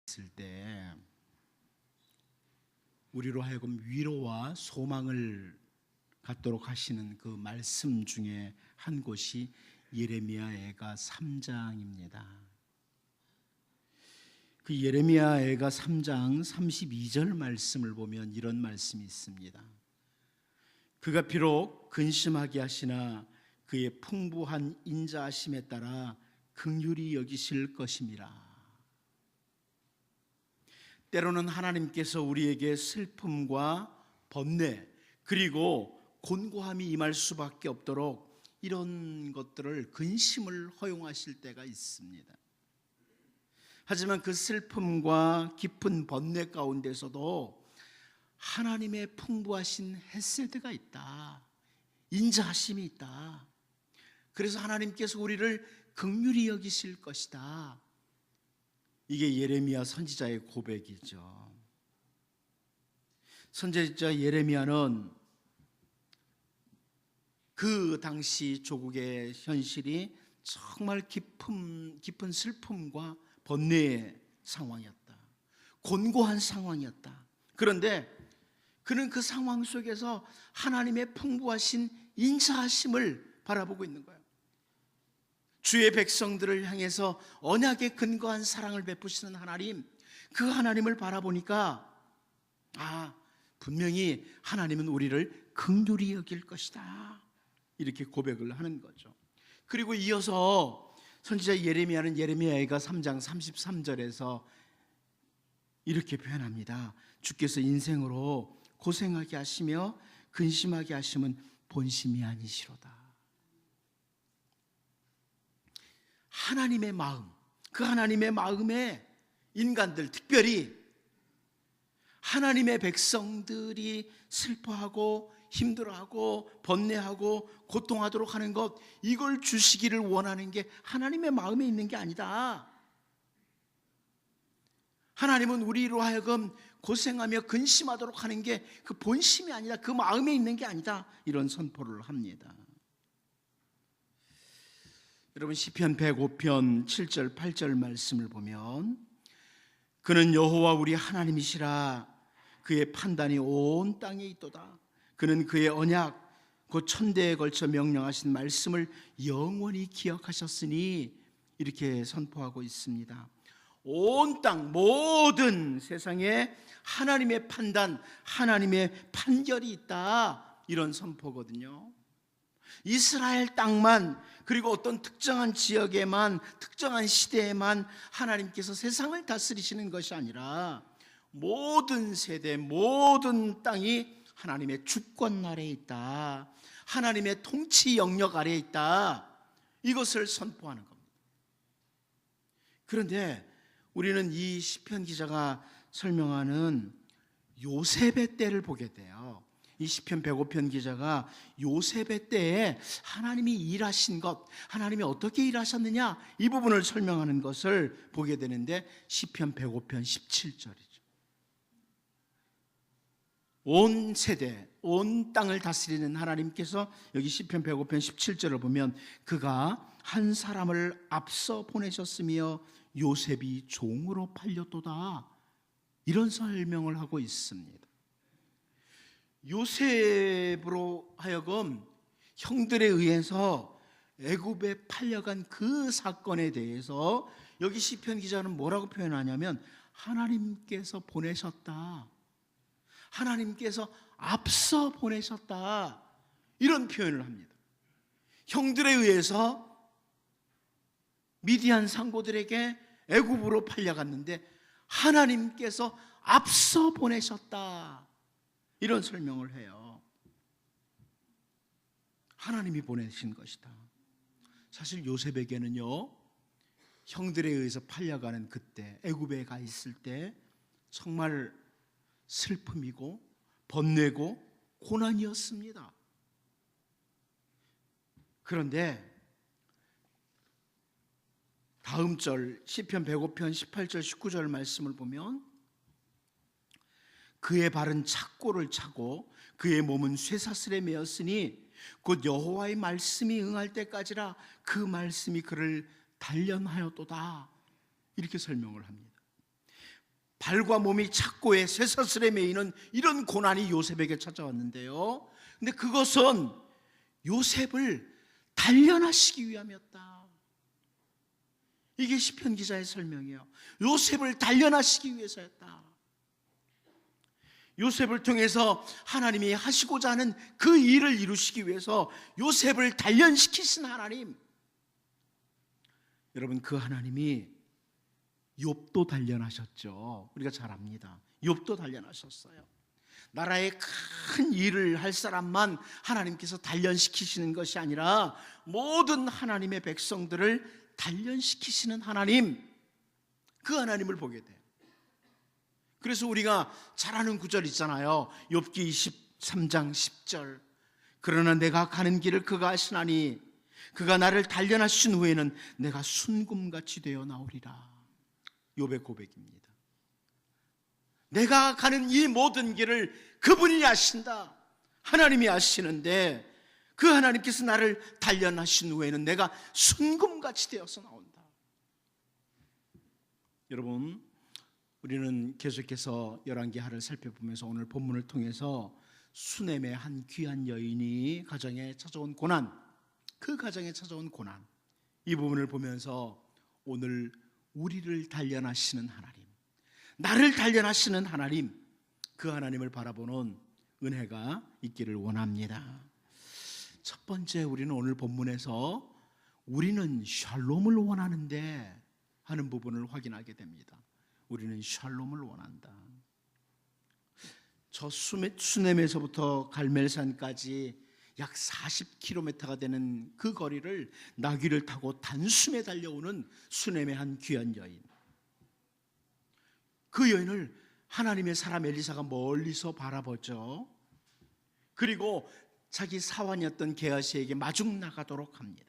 있을 때 우리로 하여금 위로와 소망을 갖도록 하시는 그 말씀 중에 한 곳이 예레미야애가 3장입니다. 그 예레미야애가 3장 32절 말씀을 보면 이런 말씀이 있습니다. 그가 비록 근심하게 하시나 그의 풍부한 인자하심에 따라 긍휼히 여기실 것임이라. 때로는 하나님께서 우리에게 슬픔과 번뇌 그리고 곤고함이 임할 수밖에 없도록 이런 것들을 근심을 허용하실 때가 있습니다. 하지만 그 슬픔과 깊은 번뇌 가운데서도 하나님의 풍부하신 헤세드가 있다. 인자하심이 있다. 그래서 하나님께서 우리를 긍휼히 여기실 것이다. 이게 예레미야 선지자의 고백이죠. 선지자 예레미야는 그 당시 조국의 현실이 정말 깊은 슬픔과 번뇌의 상황이었다. 곤고한 상황이었다. 그런데 그는 그 상황 속에서 하나님의 풍부하신 인자하심을 바라보고 있는 거예요. 주의 백성들을 향해서 언약에 근거한 사랑을 베푸시는 하나님, 그 하나님을 바라보니까 분명히 하나님은 우리를 긍휼히 여길 것이다. 이렇게 고백을 하는 거죠. 그리고 이어서 선지자 예레미야는 예레미야애가 3장 33절에서 이렇게 표현합니다. 주께서 인생으로 고생하게 하시며 근심하게 하심은 본심이 아니시로다. 하나님의 마음, 그 하나님의 마음에 인간들, 특별히 하나님의 백성들이 슬퍼하고 힘들어하고 번뇌하고 고통하도록 하는 것, 이걸 주시기를 원하는 게 하나님의 마음에 있는 게 아니다. 하나님은 우리로 하여금 고생하며 근심하도록 하는 게 그 본심이 아니다. 그 마음에 있는 게 아니다. 이런 선포를 합니다. 여러분 시편 105편 7절 8절 말씀을 보면 그는 여호와 우리 하나님이시라. 그의 판단이 온 땅에 있도다. 그는 그의 언약 곧 천대에 걸쳐 명령하신 말씀을 영원히 기억하셨으니 이렇게 선포하고 있습니다. 온 땅 모든 세상에 하나님의 판단, 하나님의 판결이 있다. 이런 선포거든요. 이스라엘 땅만, 그리고 어떤 특정한 지역에만, 특정한 시대에만 하나님께서 세상을 다스리시는 것이 아니라 모든 세대, 모든 땅이 하나님의 주권 아래에 있다. 하나님의 통치 영역 아래에 있다. 이것을 선포하는 겁니다. 그런데 우리는 이 시편 기자가 설명하는 요셉의 때를 보게 돼요. 이 시편 105편 기자가 요셉의 때에 하나님이 일하신 것, 하나님이 어떻게 일하셨느냐, 이 부분을 설명하는 것을 보게 되는데 시편 105편 17절이죠. 온 세대, 온 땅을 다스리는 하나님께서 여기 시편 105편 17절을 보면 그가 한 사람을 앞서 보내셨으며 요셉이 종으로 팔렸도다. 이런 설명을 하고 있습니다. 요셉으로 하여금 형들에 의해서 애굽에 팔려간 그 사건에 대해서 여기 시편 기자는 뭐라고 표현하냐면 하나님께서 보내셨다. 하나님께서 앞서 보내셨다. 이런 표현을 합니다. 형들에 의해서 미디안 상고들에게 애굽으로 팔려갔는데 하나님께서 앞서 보내셨다. 이런 설명을 해요. 하나님이 보내신 것이다. 사실 요셉에게는요, 형들에 의해서 팔려가는 그때, 애굽에 가 있을 때 정말 슬픔이고 번뇌고 고난이었습니다. 그런데 다음 절 시편 105편 18절 19절 말씀을 보면 그의 발은 착고를 차고 그의 몸은 쇠사슬에 매었으니 곧 여호와의 말씀이 응할 때까지라 그 말씀이 그를 단련하였도다. 이렇게 설명을 합니다. 발과 몸이 착고에 쇠사슬에 매이는 이런 고난이 요셉에게 찾아왔는데요. 근데 그것은 요셉을 단련하시기 위함이었다. 이게 시편 기자의 설명이에요. 요셉을 단련하시기 위해서였다. 요셉을 통해서 하나님이 하시고자 하는 그 일을 이루시기 위해서 요셉을 단련시키신 하나님, 여러분, 그 하나님이 욥도 단련하셨죠. 우리가 잘 압니다. 욥도 단련하셨어요. 나라의 큰 일을 할 사람만 하나님께서 단련시키시는 것이 아니라 모든 하나님의 백성들을 단련시키시는 하나님, 그 하나님을 보게 돼요. 그래서 우리가 잘 아는 구절 있잖아요. 욥기 23장 10절. 그러나 내가 가는 길을 그가 아시나니 그가 나를 단련하신 후에는 내가 순금같이 되어 나오리라. 욥의 고백입니다. 내가 가는 이 모든 길을 그분이 아신다. 하나님이 아시는데 그 하나님께서 나를 단련하신 후에는 내가 순금같이 되어서 나온다. 여러분, 우리는 계속해서 열왕기하를 살펴보면서 오늘 본문을 통해서 수넴의 한 귀한 여인이 가정에 찾아온 고난, 그 가정에 찾아온 고난, 이 부분을 보면서 오늘 우리를 단련하시는 하나님, 나를 단련하시는 하나님, 그 하나님을 바라보는 은혜가 있기를 원합니다. 첫 번째, 우리는 오늘 본문에서 우리는 샬롬을 원하는데 하는 부분을 확인하게 됩니다. 우리는 샬롬을 원한다. 저 수넴에서부터 갈멜산까지 약 40km가 되는 그 거리를 나귀를 타고 단숨에 달려오는 수넴의 한 귀한 여인, 그 여인을 하나님의 사람 엘리사가 멀리서 바라보죠. 그리고 자기 사환이었던 게하시에게 마중 나가도록 합니다.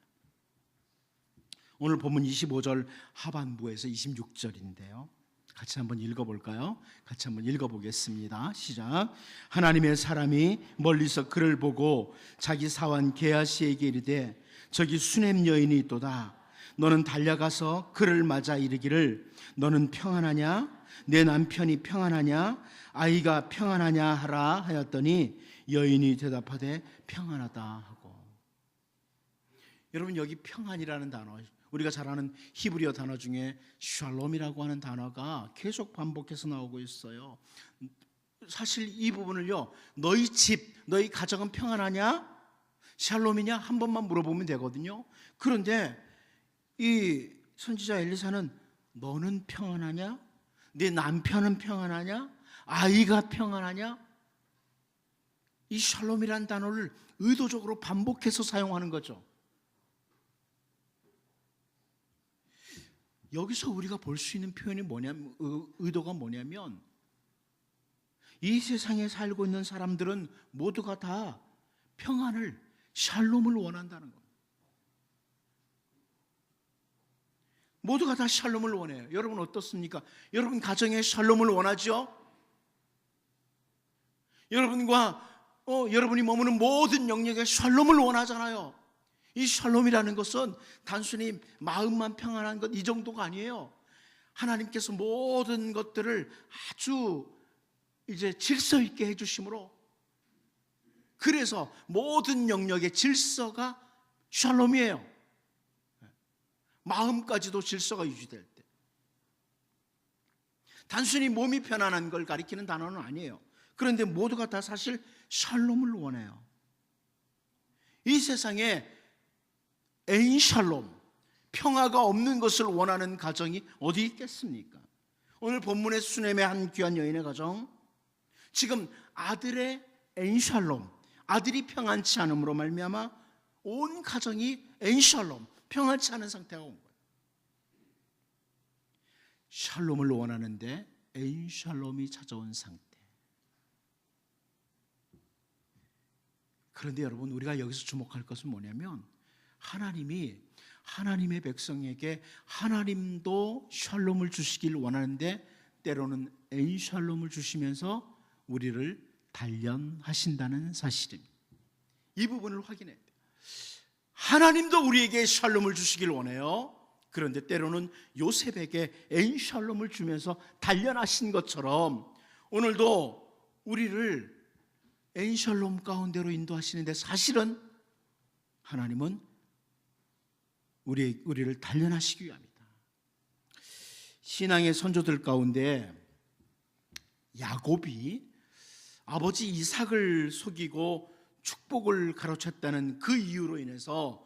오늘 본문 25절 하반부에서 26절인데요. 같이 한번 읽어볼까요? 같이 한번 읽어보겠습니다. 시작. 하나님의 사람이 멀리서 그를 보고 자기 사환 게하시에게 이르되 저기 수넴 여인이 있도다. 너는 달려가서 그를 맞아 이르기를 너는 평안하냐? 내 남편이 평안하냐? 아이가 평안하냐 하라 하였더니 여인이 대답하되 평안하다 하고. 여러분, 여기 평안이라는 단어, 우리가 잘 아는 히브리어 단어 중에 샬롬이라고 하는 단어가 계속 반복해서 나오고 있어요. 사실 이 부분을요, 너희 집, 너희 가정은 평안하냐? 샬롬이냐? 한 번만 물어보면 되거든요. 그런데 이 선지자 엘리사는 너는 평안하냐? 네 남편은 평안하냐? 아이가 평안하냐? 이 샬롬이라는 단어를 의도적으로 반복해서 사용하는 거죠. 여기서 우리가 볼 수 있는 표현이 뭐냐면, 의도가 뭐냐면, 이 세상에 살고 있는 사람들은 모두가 다 평안을, 샬롬을 원한다는 겁니다. 모두가 다 샬롬을 원해요. 여러분 어떻습니까? 여러분 가정에 샬롬을 원하죠? 여러분이 머무는 모든 영역에 샬롬을 원하잖아요. 이 샬롬이라는 것은 단순히 마음만 평안한 것, 이 정도가 아니에요. 하나님께서 모든 것들을 아주 이제 질서 있게 해주심으로, 그래서 모든 영역의 질서가 샬롬이에요. 마음까지도 질서가 유지될 때. 단순히 몸이 편안한 걸 가리키는 단어는 아니에요. 그런데 모두가 다 사실 샬롬을 원해요. 이 세상에 엔샬롬, 평화가 없는 것을 원하는 가정이 어디 있겠습니까? 오늘 본문의 수넴의 한 귀한 여인의 가정, 지금 아들의 엔샬롬, 아들이 평안치 않음으로 말미암아 온 가정이 엔샬롬, 평안치 않은 상태가 온 거예요. 샬롬을 원하는데 엔샬롬이 찾아온 상태. 그런데 여러분, 우리가 여기서 주목할 것은 뭐냐면, 하나님이 하나님의 백성에게 하나님도 샬롬을 주시길 원하는데 때로는 엔샬롬을 주시면서 우리를 단련하신다는 사실입니다. 이 부분을 확인해야 돼요. 하나님도 우리에게 샬롬을 주시길 원해요. 그런데 때로는 요셉에게 엔샬롬을 주면서 단련하신 것처럼 오늘도 우리를 엔샬롬 가운데로 인도하시는데, 사실은 하나님은 우리를 단련하시기 위함이다. 신앙의 선조들 가운데 야곱이 아버지 이삭을 속이고 축복을 가로챘다는 그 이유로 인해서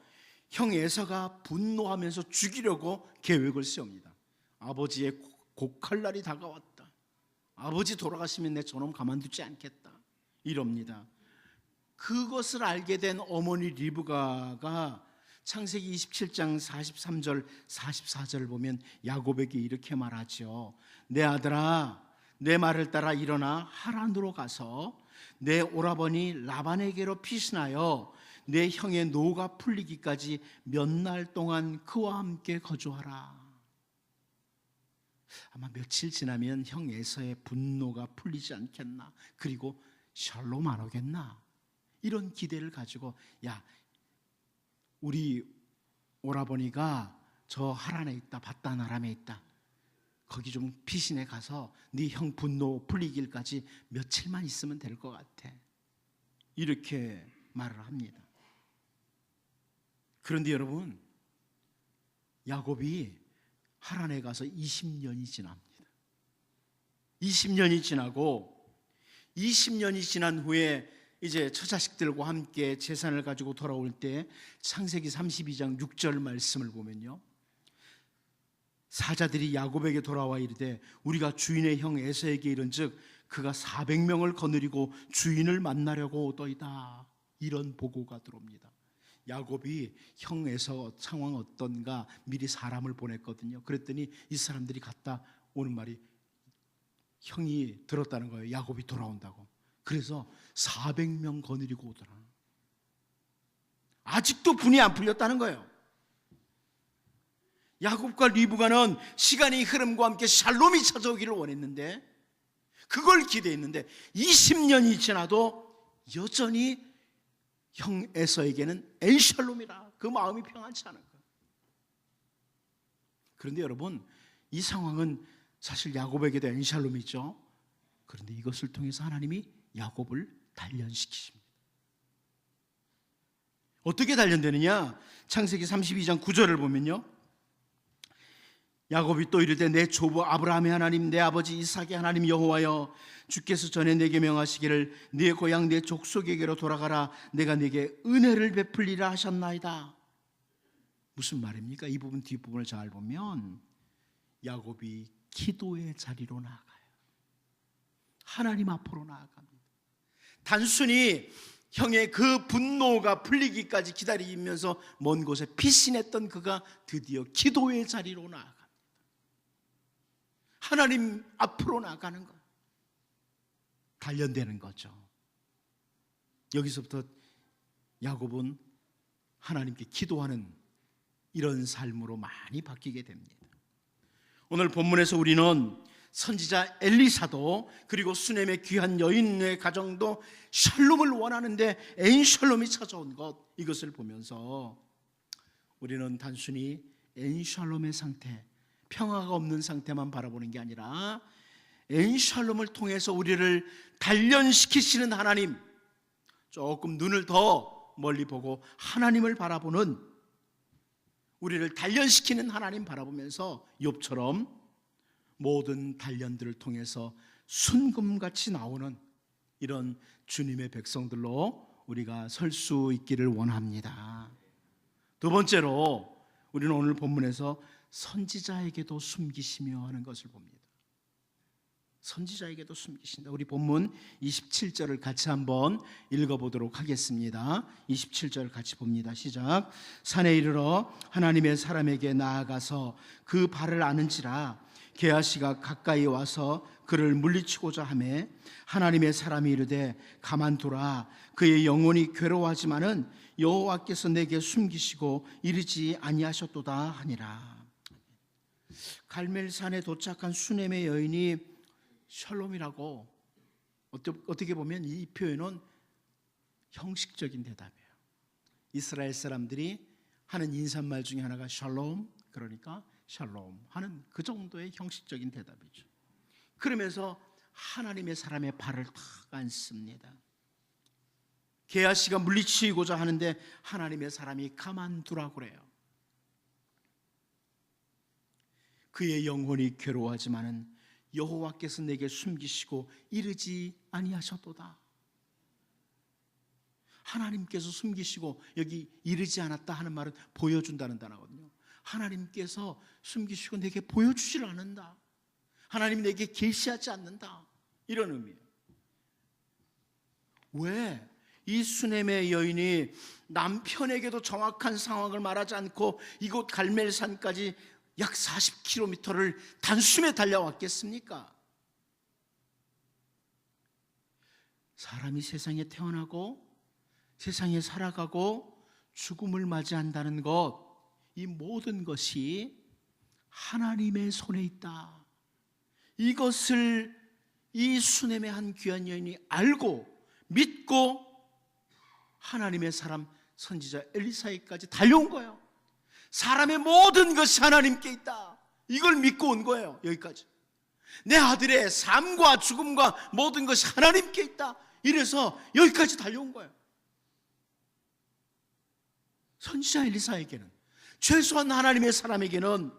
형 에서가 분노하면서 죽이려고 계획을 세웁니다. 아버지의 곡할 날이 다가왔다. 아버지 돌아가시면 내 저놈 가만두지 않겠다, 이럽니다. 그것을 알게 된 어머니 리브가가 창세기 27장 43절 44절을 보면 야곱에게 이렇게 말하죠. 내 아들아, 내 말을 따라 일어나 하란으로 가서 내 오라버니 라반에게로 피신하여 내 형의 노가 풀리기까지 몇 날 동안 그와 함께 거주하라. 아마 며칠 지나면 형 에서의 분노가 풀리지 않겠나, 그리고 샬롬 안 오겠나, 이런 기대를 가지고, 야, 우리 오라버니가 저 하란에 있다, 바단 아람에 있다, 거기 좀 피신해 가서 네 형 분노 풀리길까지 며칠만 있으면 될 것 같아, 이렇게 말을 합니다. 그런데 여러분, 야곱이 하란에 가서 20년이 지납니다. 20년이 지나고 20년이 지난 후에 이제 처자식들과 함께 재산을 가지고 돌아올 때 창세기 32장 6절 말씀을 보면요, 사자들이 야곱에게 돌아와 이르되 우리가 주인의 형 에서에게 이른즉 그가 400명을 거느리고 주인을 만나려고 오더이다, 이런 보고가 들어옵니다. 야곱이 형 에서 상황 어떤가 미리 사람을 보냈거든요. 그랬더니 이 사람들이 갔다 오는 말이, 형이 들었다는 거예요. 야곱이 돌아온다고. 그래서 400명 거느리고 오더라. 아직도 분이 안 풀렸다는 거예요. 야곱과 리브가는 시간이 흐름과 함께 샬롬이 찾아오기를 원했는데, 그걸 기대했는데 20년이 지나도 여전히 형 에서에게는 엔샬롬이라, 그 마음이 평안치 않은 거예요. 그런데 여러분, 이 상황은 사실 야곱에게도 엔샬롬이죠. 그런데 이것을 통해서 하나님이 야곱을 단련시키십니다. 어떻게 단련되느냐? 창세기 32장 9절을 보면요, 야곱이 또 이르되 내 조부 아브라함의 하나님, 내 아버지 이삭의 하나님 여호와여, 주께서 전에 내게 명하시기를 네 고향 내 족속에게로 돌아가라, 내가 네게 은혜를 베풀리라 하셨나이다. 무슨 말입니까? 이 부분 뒷부분을 잘 보면 야곱이 기도의 자리로 나아가요. 하나님 앞으로 나아갑니다. 단순히 형의 그 분노가 풀리기까지 기다리면서 먼 곳에 피신했던 그가 드디어 기도의 자리로 나아갑니다. 하나님 앞으로 나가는 것, 단련되는 거죠. 여기서부터 야곱은 하나님께 기도하는 이런 삶으로 많이 바뀌게 됩니다. 오늘 본문에서 우리는 선지자 엘리사도, 그리고 수넴의 귀한 여인의 가정도 샬롬을 원하는데 엔샬롬이 찾아온 것, 이것을 보면서 우리는 단순히 엔샬롬의 상태, 평화가 없는 상태만 바라보는 게 아니라 엔샬롬을 통해서 우리를 단련시키시는 하나님, 조금 눈을 더 멀리 보고 하나님을 바라보는, 우리를 단련시키는 하나님 바라보면서 욥처럼 모든 단련들을 통해서 순금같이 나오는 이런 주님의 백성들로 우리가 설 수 있기를 원합니다. 두 번째로 우리는 오늘 본문에서 선지자에게도 숨기시며 하는 것을 봅니다. 선지자에게도 숨기신다. 우리 본문 27절을 같이 한번 읽어보도록 하겠습니다. 27절 같이 봅니다. 시작. 산에 이르러 하나님의 사람에게 나아가서 그 발을 아는지라 게하시가 가까이 와서 그를 물리치고자 하매 하나님의 사람이 이르되 가만두라, 그의 영혼이 괴로워하지만은 여호와께서 내게 숨기시고 이르지 아니하셨도다 하니라. 갈멜산에 도착한 수넴의 여인이 샬롬이라고, 어떻게 보면 이 표현은 형식적인 대답이에요. 이스라엘 사람들이 하는 인사말 중에 하나가 샬롬, 그러니까 샬롬 하는 그 정도의 형식적인 대답이죠. 그러면서 하나님의 사람의 발을 탁 앉습니다. 게하시가 물리치고자 하는데 하나님의 사람이 가만두라고 그래요. 그의 영혼이 괴로워하지만은 여호와께서 내게 숨기시고 이르지 아니하셨도다. 하나님께서 숨기시고, 여기 이르지 않았다 하는 말은 보여준다는 단어거든요. 하나님께서 숨기시고 내게 보여주질 않는다. 하나님이 내게 계시하지 않는다. 이런 의미예요. 왜? 이 수넴의 여인이 남편에게도 정확한 상황을 말하지 않고 이곳 갈멜산까지 약 40km를 단숨에 달려왔겠습니까? 사람이 세상에 태어나고 세상에 살아가고 죽음을 맞이한다는 것, 이 모든 것이 하나님의 손에 있다. 이것을 이 수넴의 한 귀한 여인이 알고 믿고 하나님의 사람 선지자 엘리사에까지 달려온 거예요. 사람의 모든 것이 하나님께 있다. 이걸 믿고 온 거예요. 여기까지. 내 아들의 삶과 죽음과 모든 것이 하나님께 있다. 이래서 여기까지 달려온 거예요. 선지자 엘리사에게는, 최소한 하나님의 사람에게는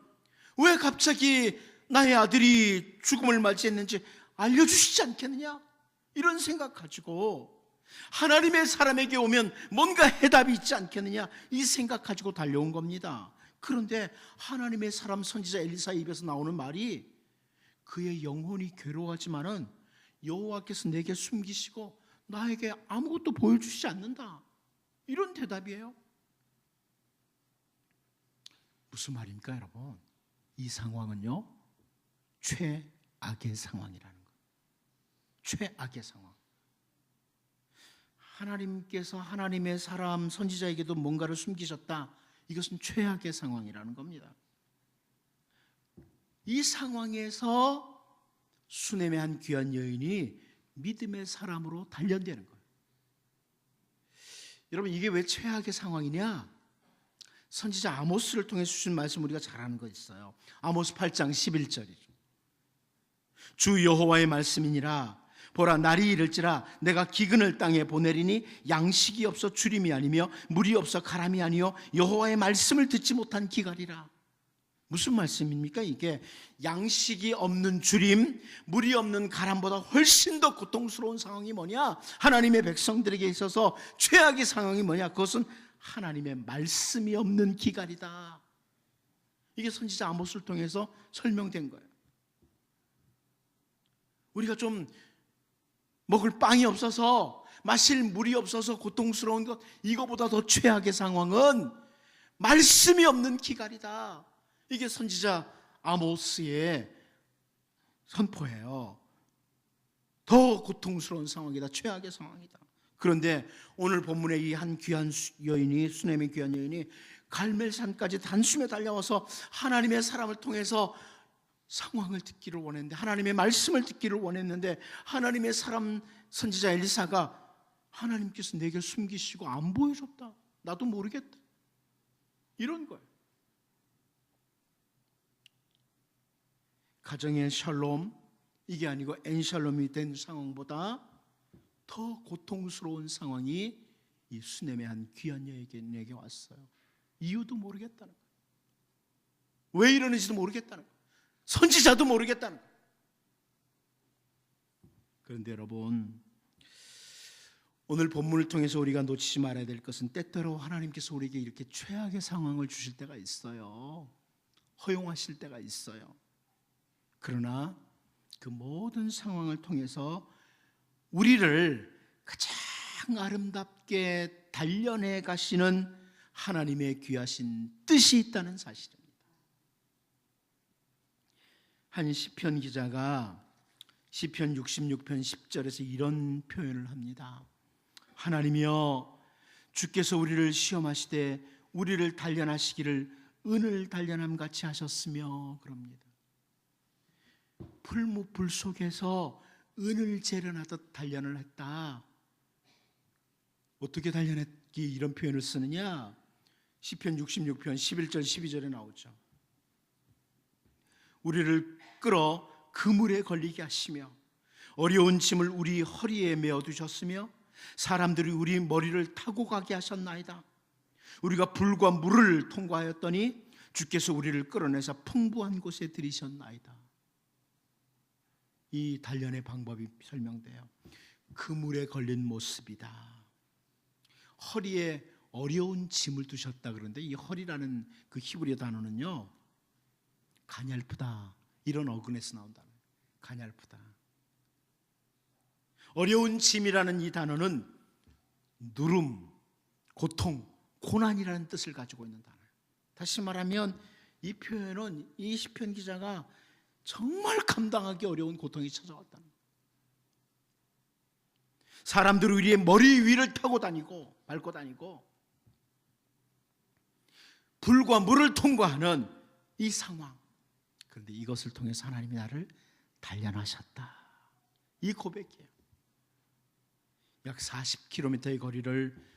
왜 갑자기 나의 아들이 죽음을 맞이했는지 알려주시지 않겠느냐? 이런 생각 가지고 하나님의 사람에게 오면 뭔가 해답이 있지 않겠느냐? 이 생각 가지고 달려온 겁니다. 그런데 하나님의 사람 선지자 엘리사의 입에서 나오는 말이 그의 영혼이 괴로워하지만은 여호와께서 내게 숨기시고 나에게 아무것도 보여주시지 않는다. 이런 대답이에요. 무슨 말입니까, 여러분? 이 상황은요, 최악의 상황이라는 거예요. 최악의 상황. 하나님께서 하나님의 사람 선지자에게도 뭔가를 숨기셨다. 이것은 최악의 상황이라는 겁니다. 이 상황에서 수넴의 한 귀한 여인이 믿음의 사람으로 단련되는 거예요. 여러분, 이게 왜 최악의 상황이냐? 선지자 아모스를 통해 주신 말씀 우리가 잘 아는 거 있어요. 아모스 8장 11절이죠. 주 여호와의 말씀이니라. 보라, 날이 이를지라 내가 기근을 땅에 보내리니 양식이 없어 주림이 아니며 물이 없어 가람이 아니요 여호와의 말씀을 듣지 못한 기갈이라. 무슨 말씀입니까? 이게 양식이 없는 주림, 물이 없는 가람보다 훨씬 더 고통스러운 상황이 뭐냐? 하나님의 백성들에게 있어서 최악의 상황이 뭐냐? 그것은 하나님의 말씀이 없는 기갈이다. 이게 선지자 아모스를 통해서 설명된 거예요. 우리가 좀 먹을 빵이 없어서, 마실 물이 없어서 고통스러운 것, 이거보다 더 최악의 상황은 말씀이 없는 기갈이다. 이게 선지자 아모스의 선포예요. 더 고통스러운 상황이다. 최악의 상황이다. 그런데 오늘 본문의 이 한 귀한 여인이, 수넴의 귀한 여인이 갈멜산까지 단숨에 달려와서 하나님의 사람을 통해서 상황을 듣기를 원했는데, 하나님의 말씀을 듣기를 원했는데, 하나님의 사람 선지자 엘리사가 하나님께서 내게 숨기시고 안 보여줬다. 나도 모르겠다. 이런 거예요. 가정의 샬롬, 이게 아니고 엔샬롬이 된 상황보다 더 고통스러운 상황이 이 수넴의 한 귀한 여인에게 왔어요. 이유도 모르겠다는 거예요. 왜 이러는지도 모르겠다는 거예요. 선지자도 모르겠다는 거예요. 그런데 여러분, 오늘 본문을 통해서 우리가 놓치지 말아야 될 것은, 때때로 하나님께서 우리에게 이렇게 최악의 상황을 주실 때가 있어요. 허용하실 때가 있어요. 그러나 그 모든 상황을 통해서 우리를 가장 아름답게 단련해 가시는 하나님의 귀하신 뜻이 있다는 사실입니다. 한 시편 기자가 시편 66편 10절에서 이런 표현을 합니다. 하나님이여, 주께서 우리를 시험하시되 우리를 단련하시기를 은을 단련함 같이 하셨으며, 그럽니다. 풀무불 속에서 은을 재련하듯 단련을 했다. 어떻게 단련했기 이런 표현을 쓰느냐? 시편 66편 11절 12절에 나오죠. 우리를 끌어 그물에 걸리게 하시며 어려운 짐을 우리 허리에 메어두셨으며 사람들이 우리 머리를 타고 가게 하셨나이다. 우리가 불과 물을 통과하였더니 주께서 우리를 끌어내사 풍부한 곳에 들이셨나이다. 이 단련의 방법이 설명돼요. 그물에 걸린 모습이다. 허리에 어려운 짐을 두셨다. 그런데 이 허리라는 그 히브리 단어는요, 가냘프다, 이런 어근에서 나온 단어예요. 가냘프다. 어려운 짐이라는 이 단어는 누름, 고통, 고난이라는 뜻을 가지고 있는 단어예요. 다시 말하면 이 표현은 이 시편 기자가 정말 감당하기 어려운 고통이 찾아왔다는 거예요. 사람들이 우리의 머리 위를 타고 다니고 밟고 다니고 불과 물을 통과하는 이 상황. 그런데 이것을 통해서 하나님이 나를 단련하셨다. 이 고백이에요. 약 40km의 거리를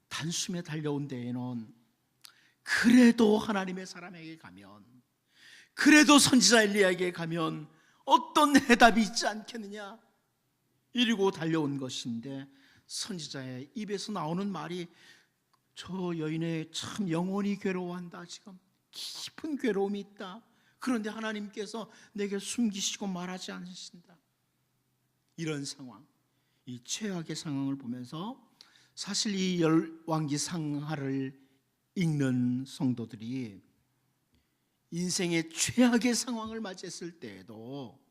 단숨에 달려온 데에는 그래도 하나님의 사람에게 가면, 그래도 선지자 엘리야에게 가면 어떤 해답이 있지 않겠느냐, 이러고 달려온 것인데 선지자의 입에서 나오는 말이 저 여인의 참 영원히 괴로워한다. 지금 깊은 괴로움이 있다. 그런데 하나님께서 내게 숨기시고 말하지 않으신다. 이런 상황, 이 최악의 상황을 보면서 사실 이 열왕기 상하를 읽는 성도들이 인생의 최악의 상황을 맞이했을 때에도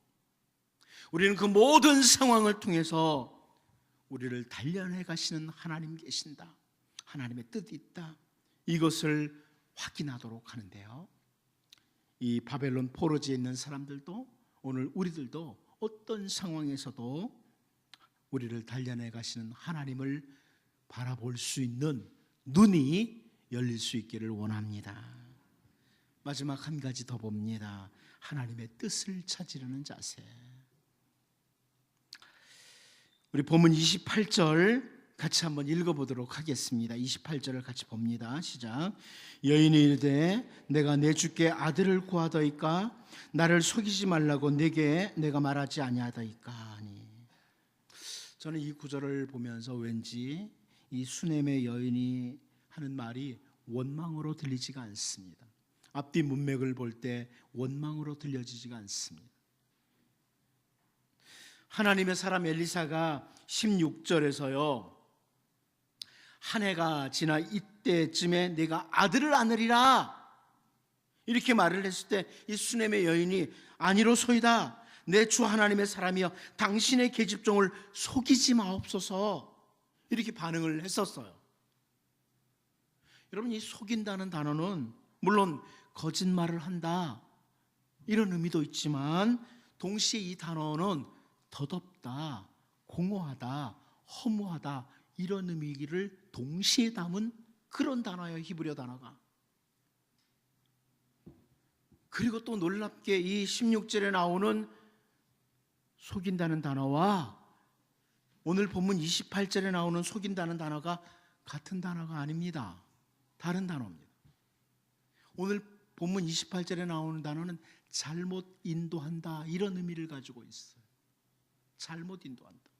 우리는 그 모든 상황을 통해서 우리를 단련해 가시는 하나님 계신다. 하나님의 뜻이 있다. 이것을 확인하도록 하는데요. 이 바벨론 포로지에 있는 사람들도 오늘 우리들도 어떤 상황에서도 우리를 단련해 가시는 하나님을 바라볼 수 있는 눈이 열릴 수 있기를 원합니다. 마지막 한 가지 더 봅니다. 하나님의 뜻을 찾으려는 자세. 우리 본문 28절 같이 한번 읽어보도록 하겠습니다. 28절을 같이 봅니다. 시작. 여인이 이르되 내가 내 주께 아들을 구하더이까 나를 속이지 말라고 내가 말하지 아니하더이까 하니. 저는 이 구절을 보면서 왠지 이 수넴의 여인이 하는 말이 원망으로 들리지가 않습니다. 앞뒤 문맥을 볼 때 원망으로 들려지지가 않습니다. 하나님의 사람 엘리사가 16절에서요, 한 해가 지나 이때쯤에 내가 아들을 안으리라 이렇게 말을 했을 때 이 수넴의 여인이 아니로소이다. 내 주 하나님의 사람이여 당신의 계집종을 속이지 마옵소서 이렇게 반응을 했었어요. 여러분, 이 속인다는 단어는 물론 거짓말을 한다 이런 의미도 있지만 동시에 이 단어는 더덥다, 공허하다, 허무하다 이런 의미를 동시에 담은 그런 단어예요. 히브리어 단어가. 그리고 또 놀랍게 이 16절에 나오는 속인다는 단어와 오늘 본문 28절에 나오는 속인다는 단어가 같은 단어가 아닙니다. 다른 단어입니다. 오늘 본문 28절에 나오는 단어는 잘못 인도한다 이런 의미를 가지고 있어요. 잘못 인도한다.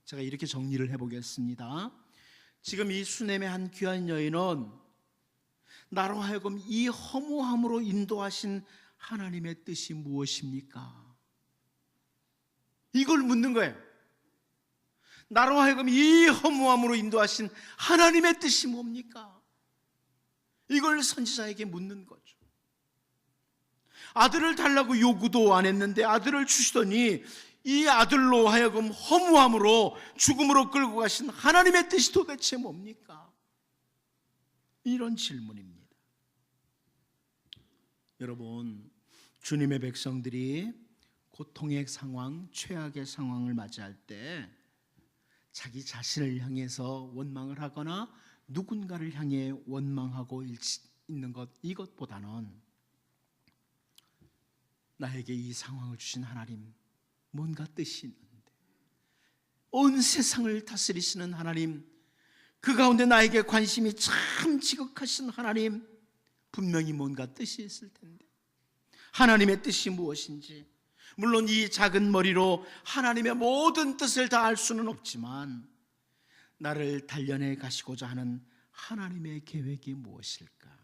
제가 이렇게 정리를 해보겠습니다. 지금 이 수넴의 한 귀한 여인은 나로 하여금 이 허무함으로 인도하신 하나님의 뜻이 무엇입니까? 이걸 묻는 거예요. 나로 하여금 이 허무함으로 인도하신 하나님의 뜻이 뭡니까? 이걸 선지자에게 묻는 거죠. 아들을 달라고 요구도 안 했는데 아들을 주시더니 이 아들로 하여금 허무함으로 죽음으로 끌고 가신 하나님의 뜻이 도대체 뭡니까? 이런 질문입니다. 여러분, 주님의 백성들이 고통의 상황, 최악의 상황을 맞이할 때 자기 자신을 향해서 원망을 하거나 누군가를 향해 원망하고 있는 것, 이것보다는 나에게 이 상황을 주신 하나님 뭔가 뜻이 있는데, 온 세상을 다스리시는 하나님, 그 가운데 나에게 관심이 참 지극하신 하나님, 분명히 뭔가 뜻이 있을 텐데 하나님의 뜻이 무엇인지. 물론 이 작은 머리로 하나님의 모든 뜻을 다 알 수는 없지만 나를 단련해 가시고자 하는 하나님의 계획이 무엇일까?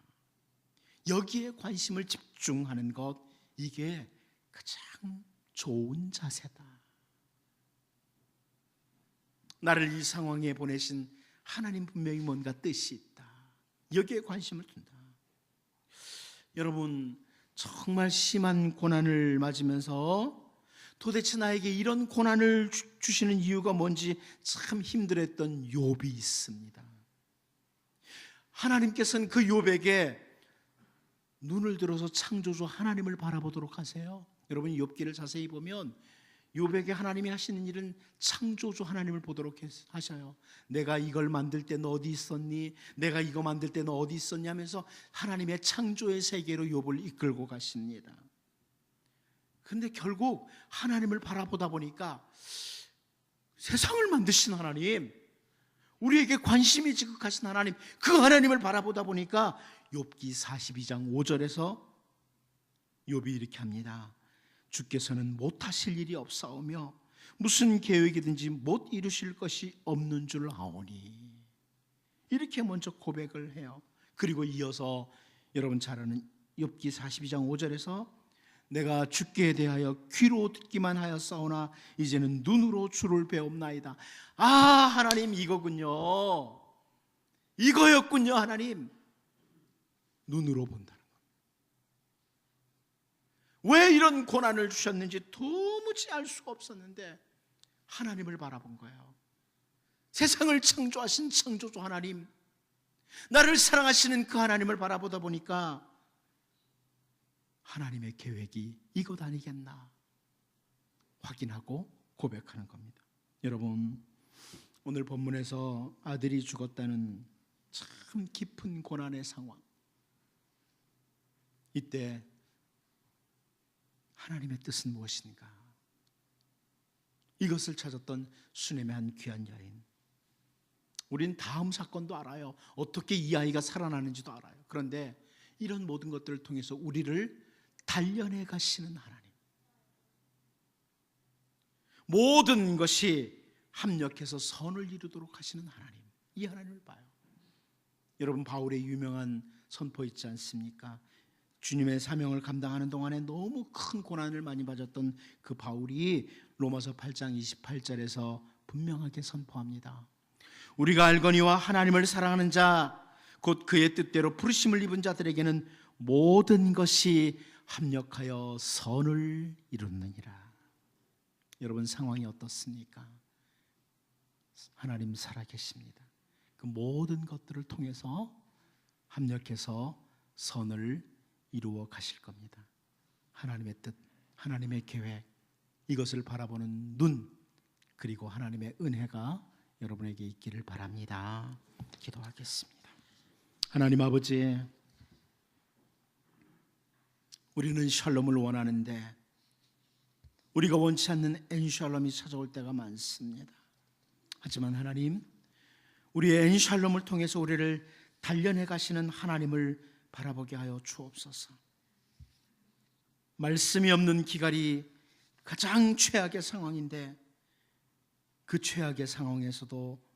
여기에 관심을 집중하는 것, 이게 가장 좋은 자세다. 나를 이 상황에 보내신 하나님 분명히 뭔가 뜻이 있다. 여기에 관심을 둔다. 여러분, 정말 심한 고난을 맞으면서 도대체 나에게 이런 고난을 주시는 이유가 뭔지 참 힘들었던 욥이 있습니다. 하나님께서는 그 욥에게 눈을 들어서 창조주 하나님을 바라보도록 하세요. 여러분, 욥기를 자세히 보면 욥에게 하나님이 하시는 일은 창조주 하나님을 보도록 하셔요. 내가 이걸 만들 때 너 어디 있었니? 내가 이거 만들 때 너 어디 있었니? 하면서 하나님의 창조의 세계로 욥을 이끌고 가십니다. 그런데 결국 하나님을 바라보다 보니까 세상을 만드신 하나님, 우리에게 관심이 지극하신 하나님, 그 하나님을 바라보다 보니까 욥기 42장 5절에서 욥이 이렇게 합니다. 주께서는 못하실 일이 없사오며 무슨 계획이든지 못 이루실 것이 없는 줄 아오니. 이렇게 먼저 고백을 해요. 그리고 이어서 여러분 잘 아는 욥기 42장 5절에서 내가 주께 대하여 귀로 듣기만 하였사오나 이제는 눈으로 주를 배옵나이다. 아, 하나님, 이거군요. 이거였군요. 하나님, 눈으로 본다는 것. 왜 이런 고난을 주셨는지 도무지 알 수가 없었는데 하나님을 바라본 거예요. 세상을 창조하신 창조주 하나님, 나를 사랑하시는 그 하나님을 바라보다 보니까 하나님의 계획이 이것 아니겠나 확인하고 고백하는 겁니다. 여러분, 오늘 본문에서 아들이 죽었다는 참 깊은 고난의 상황, 이때 하나님의 뜻은 무엇인가? 이것을 찾았던 수넴의 한 귀한 여인. 우린 다음 사건도 알아요. 어떻게 이 아이가 살아나는지도 알아요. 그런데 이런 모든 것들을 통해서 우리를 단련해 가시는 하나님, 모든 것이 합력해서 선을 이루도록 하시는 하나님, 이 하나님을 봐요. 여러분, 바울의 유명한 선포 있지 않습니까? 주님의 사명을 감당하는 동안에 너무 큰 고난을 많이 받았던 그 바울이 로마서 8장 28절에서 분명하게 선포합니다. 우리가 알거니와 하나님을 사랑하는 자 곧 그의 뜻대로 부르심을 입은 자들에게는 모든 것이 합력하여 선을 이루느니라. 여러분, 상황이 어떻습니까? 하나님 살아계십니다. 그 모든 것들을 통해서 합력해서 선을 이루어 가실 겁니다. 하나님의 뜻, 하나님의 계획, 이것을 바라보는 눈, 그리고 하나님의 은혜가 여러분에게 있기를 바랍니다. 기도하겠습니다. 하나님 아버지, 우리는 샬롬을 원하는데 우리가 원치 않는 엔샬롬이 찾아올 때가 많습니다. 하지만 하나님, 우리의 엔샬롬을 통해서 우리를 단련해 가시는 하나님을 바라보게 하여 주옵소서. 말씀이 없는 기갈이 가장 최악의 상황인데 그 최악의 상황에서도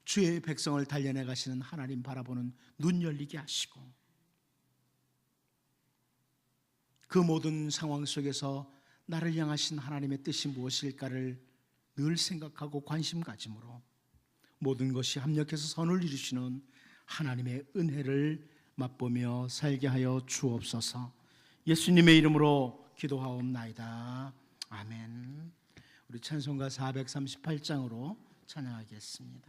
주의 백성을 단련해 가시는 하나님 바라보는 눈 열리게 하시고, 그 모든 상황 속에서 나를 향하신 하나님의 뜻이 무엇일까를 늘 생각하고 관심 가짐으로 모든 것이 합력해서 선을 이루시는 하나님의 은혜를 맛보며 살게 하여 주옵소서. 예수님의 이름으로 기도하옵나이다. 아멘. 우리 찬송가 438장으로 찬양하겠습니다.